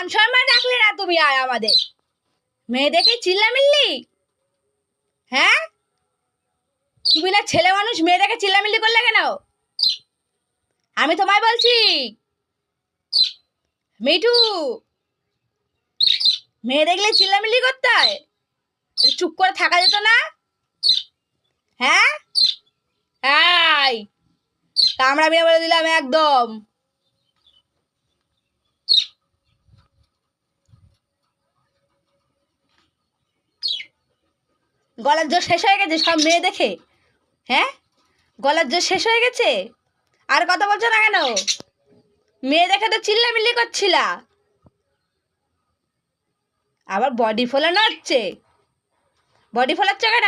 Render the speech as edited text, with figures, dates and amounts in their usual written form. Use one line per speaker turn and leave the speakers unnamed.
মান সম্মান রাখলে না তুমি আর আমাদের মেয়ে দেখে চিল্লামিল্লি। হ্যাঁ, তুমি না ছেলে মানুষ, মেয়ে দেখে চিল্লামিল্লি করলে কেন? আমি তোমায় বলছি মিঠু, মেয়ে দেখলে চিল্লামিল্লি করতে হয়? চুপ করে থাকা যেত না? হ্যাঁ, এই কামড়াবি না বলে দিলাম একদম। গলার জোর শেষ হয়ে গেছে সব মেয়ে দেখে? হ্যাঁ, গলার জোর শেষ হয়ে গেছে? আর কথা বলছো না কেন? মেয়ে দেখে তো চিল্লামিল্লি করছিলা, আবার বডি ফোলানো হচ্ছে। বডি ফোলাচ্ছ কেন?